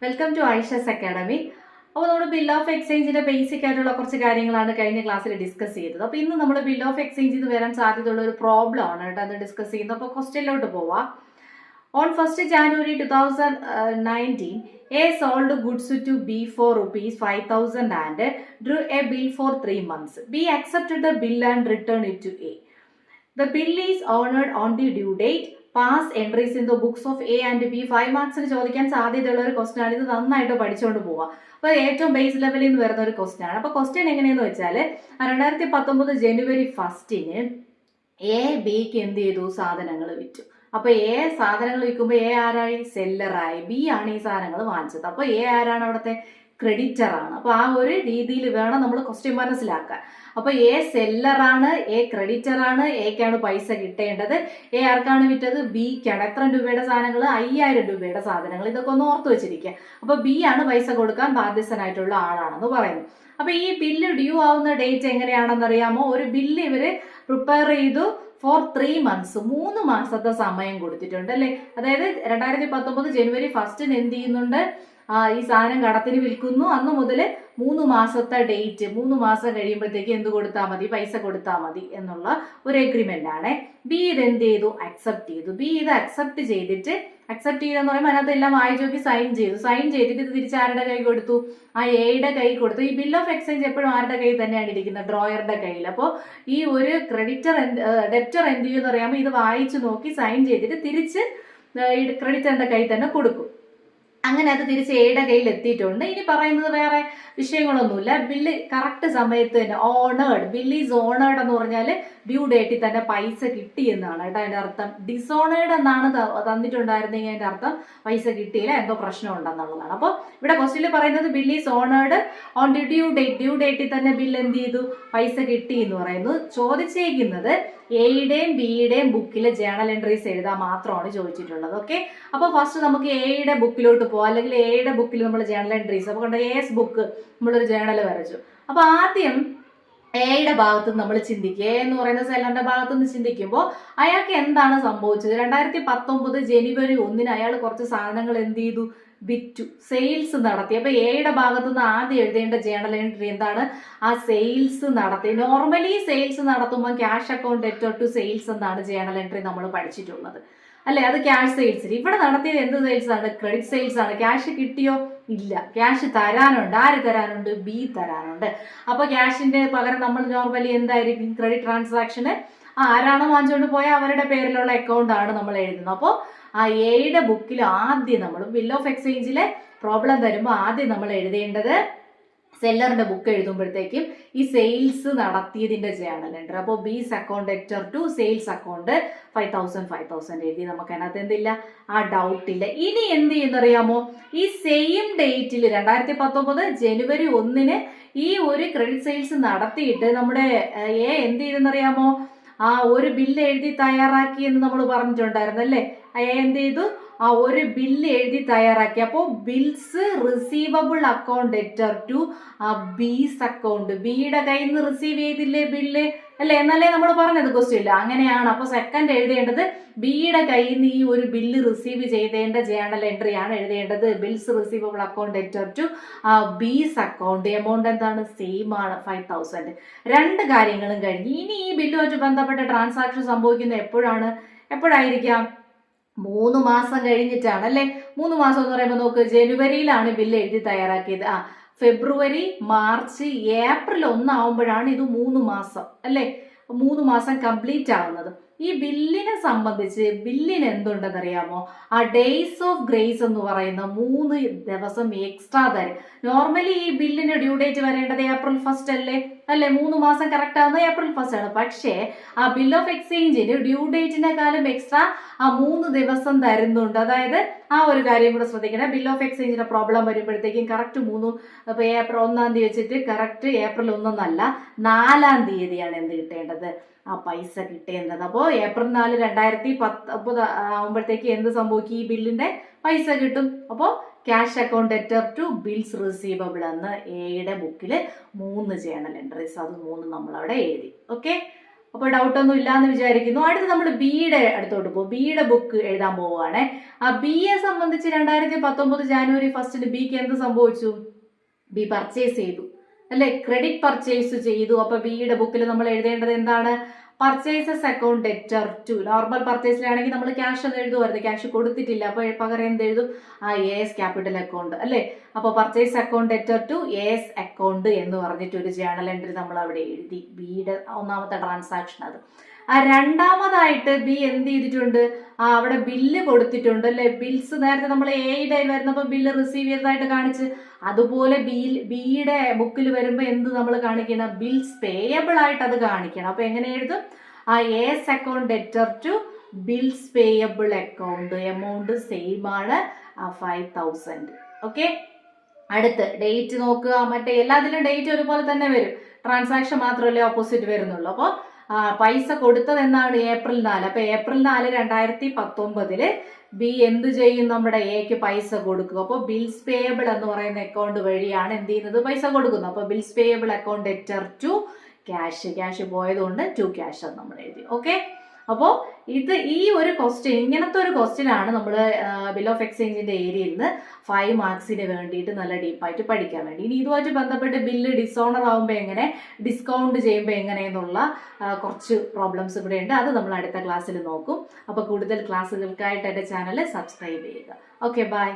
Welcome to Aisha's academy. അപ്പോൾ നമ്മൾ bill of എക്സ്ചേഞ്ചിന്റെ basic ആയിട്ടുള്ള കുറച്ച് കാര്യങ്ങളാണ് കഴിഞ്ഞ ക്ലാസ്സിൽ ഡിസ്കസ് ചെയ്തത്. അപ്പോൾ ഇന്ന് നമ്മൾ ബിൽ ഓഫ് എക്സ്ചേഞ്ചിൽ നിന്ന് വരാൻ സാധ്യതയുള്ള ഒരു പ്രോബ്ലം ആണ് കേട്ടോ അത് ഡിസ്കസ് ചെയ്യുന്നത്. അപ്പോൾ ക്വസ്റ്റ്യനിലോട്ട് പോവാം. On 1st January 2019, A sold goods to B for rupees 5,000 and drew a bill for 3 months. B accepted the bill and returned it to A. The bill is honored on the due date. Pass entries in the books of A and B 5 മാർക്സിന് ചോദിക്കാൻ സാധ്യതയുള്ള ഒരു question ആണ്. ഇത് നന്നായിട്ട് പഠിച്ചുകൊണ്ട് പോവാം. അപ്പോൾ ഏറ്റവും ബേസ് ലെവലിൽ നിന്ന് വരുന്ന ഒരു ക്വസ്റ്റൻ ആണ്. അപ്പോൾ ക്വസ്റ്റ്യൻ എങ്ങനെയെന്ന് വെച്ചാൽ 2019 ജനുവരി 1 എ ബിക്ക് എന്ത് ചെയ്തു? സാധനങ്ങൾ വിറ്റു. അപ്പൊ എ സാധനങ്ങൾ വിൽക്കുമ്പോൾ എ ആരായി? സെല്ലറായി. ബി ആണ് ഈ സാധനങ്ങൾ വാങ്ങിച്ചത്. അപ്പൊ എ ആരാണ്? അവിടുത്തെ ക്രെഡിറ്റർ ആണ്. അപ്പൊ ആ ഒരു രീതിയിൽ വേണം നമ്മൾ ക്വസ്റ്റ്യൻ മനസ്സിലാക്കാൻ. അപ്പൊ എ സെല്ലറാണ്, എ ക്രെഡിറ്റർ ആണ്, എക്കാണ് പൈസ കിട്ടേണ്ടത്. എ ആർക്കാണ് വിറ്റത്? ബിക്കാണ്. എത്ര രൂപയുടെ സാധനങ്ങൾ? 5000 രൂപയുടെ സാധനങ്ങൾ. ഇതൊക്കെ ഒന്ന് ഓർത്ത് വെച്ചിരിക്കുക. അപ്പൊ ബി ആണ് പൈസ കൊടുക്കാൻ ബാധ്യസ്ഥനായിട്ടുള്ള ആളാണെന്ന് പറയുന്നു. അപ്പൊ ഈ ബില്ല് ഡ്യൂ ആവുന്ന ഡേറ്റ് എങ്ങനെയാണെന്ന് അറിയാമോ? ഒരു ബില്ല് ഇവര് പ്രിപ്പയർ ചെയ്തു ഫോർ 3 months, 3 മാസത്തെ സമയം കൊടുത്തിട്ടുണ്ട് അല്ലെ. അതായത് 2019 ജനുവരി 1 എന്ത് ചെയ്യുന്നുണ്ട്? ഈ സാധനം കടത്തിന് വിൽക്കുന്നു. അന്ന് മുതൽ 3 മാസത്തെ ഡേറ്റ്, 3 മാസം കഴിയുമ്പോഴത്തേക്ക് എന്ത് കൊടുത്താൽ മതി? പൈസ കൊടുത്താൽ മതി എന്നുള്ള ഒരു എഗ്രിമെന്റ് ആണ്. ബി ഇത് എന്ത് ചെയ്തു? അക്സെപ്റ്റ് ചെയ്തു. ബി ഇത് അക്സെപ്റ്റ് ചെയ്തിട്ട്, അക്സെപ്റ്റ് ചെയ്തെന്ന് പറയുമ്പോൾ അതിനകത്ത് എല്ലാം വായിച്ചു നോക്കി സൈൻ ചെയ്തു. സൈൻ ചെയ്തിട്ട് ഇത് തിരിച്ച് ആരുടെ കൈ കൊടുത്തു? ആ എയുടെ കൈ കൊടുത്തു. ഈ ബിൽ ഓഫ് എക്സ്ചേഞ്ച് എപ്പോഴും ആരുടെ കയ്യിൽ തന്നെയാണ് ഇരിക്കുന്നത്? ഡ്രോയറുടെ കയ്യിൽ. അപ്പോൾ ഈ ഒരു ഡെപ്റ്റർ എന്ത് ചെയ്യുമെന്ന് അറിയാമോ? ഇത് വായിച്ചു നോക്കി സൈൻ ചെയ്തിട്ട് തിരിച്ച് ക്രെഡിറ്ററിന്റെ കൈ തന്നെ കൊടുക്കും. അങ്ങനെ അത് തിരിച്ച് എയുടെ കയ്യിൽ എത്തിയിട്ടുണ്ട്. ഇനി പറയുന്നത് വേറെ വിഷയങ്ങളൊന്നുമില്ല. ബില്ല് കറക്റ്റ് സമയത്ത് തന്നെ ഓണേഡ്, ബില്ല് ഈസ് ഓണേഡ് എന്ന് പറഞ്ഞാൽ ഡ്യൂ ഡേറ്റിൽ തന്നെ പൈസ കിട്ടി എന്നാണ് കേട്ടോ അതിന്റെ അർത്ഥം. ഡിസോണേഡ് എന്നാണ് തന്നിട്ടുണ്ടായിരുന്നെങ്കിൽ അതിന്റെ അർത്ഥം പൈസ കിട്ടിയില്ല, എന്തോ പ്രശ്നം ഉണ്ടെന്നുള്ളതാണ്. അപ്പോൾ ഇവിടെ ക്വസ്റ്റ്യനിൽ പറയുന്നത് bill is honoured on the due date, due ഡേറ്റിൽ തന്നെ ബില്ല് എന്ത് ചെയ്തു? പൈസ കിട്ടി എന്ന് പറയുന്നു. ചോദിച്ചേക്കുന്നത് എയുടെയും ബിയുടെയും ബുക്കിലെ ജേണൽ എൻട്രീസ് എഴുതാൻ മാത്രമാണ് ചോദിച്ചിട്ടുള്ളത്. ഓക്കെ, അപ്പോൾ ഫസ്റ്റ് നമുക്ക് എയുടെ ബുക്കിലോട്ട് പോകാം, അല്ലെങ്കിൽ എയുടെ ബുക്കിൽ നമ്മൾ ജേണൽ എൻട്രീസ്. അപ്പോൾ കണ്ട എസ് ബുക്ക് നമ്മളൊരു ജേണൽ വരച്ചു. അപ്പൊ ആദ്യം എയുടെ ഭാഗത്ത് നമ്മൾ ചിന്തിക്കുക. എ എന്ന് പറയുന്ന സെല്ലറിന്റെ ഭാഗത്ത് നിന്ന് ചിന്തിക്കുമ്പോൾ അയാൾക്ക് എന്താണ് സംഭവിച്ചത്? 2019 ജനുവരി 1 അയാൾ കുറച്ച് സാധനങ്ങൾ എന്ത് ചെയ്തു? വിറ്റു, സെയിൽസ് നടത്തി. അപ്പൊ എയുടെ ഭാഗത്തു നിന്ന് ആദ്യം എഴുതേണ്ട ജേണൽ എൻട്രി എന്താണ്? ആ സെയിൽസ് നടത്തി. നോർമലി സെയിൽസ് നടത്തുമ്പോൾ cash account debtor to sales എന്നാണ് ജേണൽ എൻട്രി നമ്മൾ പഠിച്ചിട്ടുള്ളത് അല്ലെ. അത് ക്യാഷ് സെയിൽസ്. ഇവിടെ നടത്തിയത് എന്ത് സെയിൽസ് ആണ്? ക്രെഡിറ്റ് സെയിൽസ് ആണ്. ക്യാഷ് കിട്ടിയോ? ഇല്ല. ക്യാഷ് തരാനുണ്ട്. ആര് തരാനുണ്ട്? ബി തരാനുണ്ട്. അപ്പൊ ക്യാഷിന്റെ പകരം നമ്മൾ നോർമലി എന്തായിരിക്കും? ക്രെഡിറ്റ് ട്രാൻസാക്ഷന് ആരാണോ വാങ്ങിച്ചുകൊണ്ട് പോയാൽ അവരുടെ പേരിലുള്ള അക്കൗണ്ട് ആണ് നമ്മൾ എഴുതുന്നത്. അപ്പോൾ ആ എയുടെ ബുക്കിൽ ആദ്യം നമ്മൾ ബിൽ ഓഫ് എക്സ്ചേഞ്ചിലെ പ്രോബ്ലം തരുമ്പോൾ ആദ്യം നമ്മൾ എഴുതേണ്ടത് സെല്ലറിന്റെ ബുക്ക് എഴുതുമ്പോഴത്തേക്കും ഈ സെയിൽസ് നടത്തിയതിന്റെ ജേണൽ എൻട്രി. അപ്പോൾ B's account debtor to sales account 5,000 എഴുതി. നമുക്ക് അതിനകത്ത് എന്തില്ല? ആ ഡൗട്ട് ഇല്ല. ഇനി എന്ത് ചെയ്യുന്നറിയാമോ? ഈ സെയിം ഡേറ്റിൽ 2019 ജനുവരി 1 ഈ ഒരു ക്രെഡിറ്റ് സെയിൽസ് നടത്തിയിട്ട് നമ്മുടെ എ എന്ത് ചെയ്തെന്നറിയാമോ? ആ ഒരു ബില്ല് എഴുതി തയ്യാറാക്കി എന്ന് നമ്മൾ പറഞ്ഞിട്ടുണ്ടായിരുന്നു അല്ലേ. എന്ത് ചെയ്തു? ആ ഒരു ബില്ല് എഴുതി തയ്യാറാക്കി. അപ്പോൾ bills receivable account debtor to B's account. ബിയുടെ കയ്യിൽ നിന്ന് റിസീവ് ചെയ്തില്ലേ ബില്ല് അല്ലെ? എന്നല്ലേ നമ്മൾ പറഞ്ഞത് ക്വസ്റ്റ്യൻ. അങ്ങനെയാണ്. അപ്പോൾ സെക്കൻഡ് എഴുതേണ്ടത് ബിയുടെ കയ്യിൽ നിന്ന് ഈ ഒരു ബില്ല് റിസീവ് ചെയ്തതിന്റെ ജേണൽ എൻട്രി ആണ് എഴുതേണ്ടത്. Bills receivable account debtor to B's account. Amount എന്താണ്? സെയിം ആണ്, 5,000. രണ്ട് കാര്യങ്ങളും കഴിഞ്ഞ് ഇനി ഈ ബില്ലുമായിട്ട് ബന്ധപ്പെട്ട ട്രാൻസാക്ഷൻ സംഭവിക്കുന്നത് എപ്പോഴായിരിക്കാം? 3 മാസം കഴിഞ്ഞിട്ടാണ് അല്ലെ. 3 മാസം എന്ന് പറയുമ്പോൾ നോക്ക്, ജനുവരിയിലാണ് ബില്ല് എഴുതി തയ്യാറാക്കിയത്. ഫെബ്രുവരി, മാർച്ച്, ഏപ്രിൽ 1 ആവുമ്പോഴാണ് ഇത് 3 മാസം അല്ലെ. 3 മാസം കംപ്ലീറ്റ് ആവുന്നത്. ഈ ബില്ലിനെ സംബന്ധിച്ച് ബില്ലിന് എന്തുണ്ടെന്നറിയാമോ? ആ ഡേയ്സ് ഓഫ് ഗ്രേസ് എന്ന് പറയുന്ന 3 ദിവസം എക്സ്ട്രാ തരും. നോർമലി ഈ ബില്ലിന് ഡ്യൂ ഡേറ്റ് വരേണ്ടത് ഏപ്രിൽ 1 അല്ലേ. 3 മാസം കറക്റ്റ് ആവുന്നത് ഏപ്രിൽ 1 ആണ്. പക്ഷേ ആ ബിൽ ഓഫ് എക്സ്ചേഞ്ചിന് ഡ്യൂ ഡേറ്റിനെക്കാളും എക്സ്ട്രാ ആ 3 ദിവസം തരുന്നുണ്ട്. അതായത് ആ ഒരു കാര്യം കൂടെ ശ്രദ്ധിക്കണേ. ബിൽ ഓഫ് എക്സ്ചേഞ്ചിന്റെ പ്രോബ്ലം വരുമ്പോഴത്തേക്കും കറക്റ്റ് 3 ഇപ്പൊ ഏപ്രിൽ 1 വെച്ചിട്ട് കറക്റ്റ് ഏപ്രിൽ 1 4 എന്ത് കിട്ടേണ്ടത്? ആ പൈസ കിട്ടേണ്ടത്. അപ്പോൾ ഏപ്രിൽ 4 2019 ആവുമ്പോഴത്തേക്ക് എന്ത് സംഭവിക്കും? ഈ ബില്ലിന്റെ പൈസ കിട്ടും. അപ്പോൾ cash account debtor to bills receivable എന്ന് എയുടെ ബുക്കിൽ 3 ജേണൽ എൻട്രീസ്, അത് 3 നമ്മൾ അവിടെ എഴുതി. ഓക്കെ, അപ്പോൾ ഡൗട്ട് ഒന്നും ഇല്ലാന്ന് വിചാരിക്കുന്നു. അടുത്ത് നമ്മൾ ബിയുടെ അടുത്തോട്ട് പോകും. ബിയുടെ ബുക്ക് എഴുതാൻ പോവുകയാണ്. ആ ബിയെ സംബന്ധിച്ച് 2019 ജാനുവരി 1 ബിക്ക് എന്ത് സംഭവിച്ചു? ബി പർച്ചേസ് ചെയ്തു അല്ലെ, ക്രെഡിറ്റ് പർച്ചേസ് ചെയ്തു. അപ്പൊ ബിയുടെ ബുക്കിൽ നമ്മൾ എഴുതേണ്ടത് എന്താണ്? Purchases account debtor to. Normal പർച്ചേസിലാണെങ്കിൽ നമ്മൾ ക്യാഷ് എന്ന് എഴുതുമായിരുന്നു, ക്യാഷ് കൊടുത്തിട്ടില്ല, അപ്പൊ പകരം എന്ത് എഴുതും? എസ് ക്യാപിറ്റൽ അക്കൗണ്ട് അല്ലെ. അപ്പൊ purchase account debtor to S account എന്ന് പറഞ്ഞിട്ട് ഒരു ജേണൽ എൻട്രി നമ്മൾ അവിടെ എഴുതി. ബിയുടെ ഒന്നാമത്തെ ട്രാൻസാക്ഷൻ അത്. രണ്ടാമതായിട്ട് ബി എന്ത് ചെയ്തിട്ടുണ്ട്? അവിടെ ബില്ല് കൊടുത്തിട്ടുണ്ട് അല്ലെ. ബിൽസ് നേരത്തെ നമ്മൾ എയുടെ വരുന്നപ്പോൾ ബില്ല് റിസീവ് ചെയ്തതായിട്ട് കാണിച്ച്, അതുപോലെ ബിയുടെ ബുക്കിൽ വരുമ്പോൾ എന്ത് നമ്മൾ കാണിക്കണം? ബിൽസ് പേയബിൾ ആയിട്ട് അത് കാണിക്കണം. അപ്പൊ എങ്ങനെ എഴുതും? S account debtor to bills payable account. Amount same ആണ്, 5000. ഓക്കെ. അടുത്ത് ഡേറ്റ് നോക്കുക. മറ്റേ എല്ലാത്തിലും ഡേറ്റ് ഒരുപോലെ തന്നെ വരും, ട്രാൻസാക്ഷൻ മാത്രമല്ലേ ഓപ്പോസിറ്റ് വരുന്നുള്ളൂ. അപ്പോൾ പൈസ കൊടുത്തത് എന്നാണ്? April 4. അപ്പൊ April 4, 2019 ബി എന്ത് ചെയ്യും? നമ്മുടെ എക്ക് പൈസ കൊടുക്കുക. അപ്പോൾ ബിൽസ് പേയബിൾ എന്ന് പറയുന്ന അക്കൗണ്ട് വഴിയാണ് എന്ത് ചെയ്യുന്നത്? പൈസ കൊടുക്കുന്നത്. അപ്പൊ bills payable account debtor to cash പോയതുകൊണ്ട് ടു ക്യാഷ് എന്ന് നമ്മൾ എഴുതി. ഓക്കെ. അപ്പോൾ ഈ ഒരു ക്വസ്റ്റ്യൻ, ഇങ്ങനത്തെ ഒരു ക്വസ്റ്റ്യൻ ആണ് നമ്മൾ ബിൽ ഓഫ് എക്സ്ചേഞ്ചിന്റെ ഏരിയയിൽ നിന്ന് 5 മാർക്സിന് വേണ്ടിയിട്ട് നല്ല ഡീപ്പായിട്ട് പഠിക്കാൻ വേണ്ടി. ഇനി ഇതുമായിട്ട് ബന്ധപ്പെട്ട് ബില്ല് ഡിസോണർ ആകുമ്പോൾ എങ്ങനെ, ഡിസ്കൗണ്ട് ചെയ്യുമ്പോൾ എങ്ങനെയെന്നുള്ള കുറച്ച് പ്രോബ്ലംസ് ഇവിടെ ഉണ്ട്. അത് നമ്മൾ അടുത്ത ക്ലാസ്സിൽ നോക്കും. അപ്പോൾ കൂടുതൽ ക്ലാസ്സുകൾക്കായിട്ട് എൻ്റെ ചാനൽ സബ്സ്ക്രൈബ് ചെയ്യുക. Okay, by.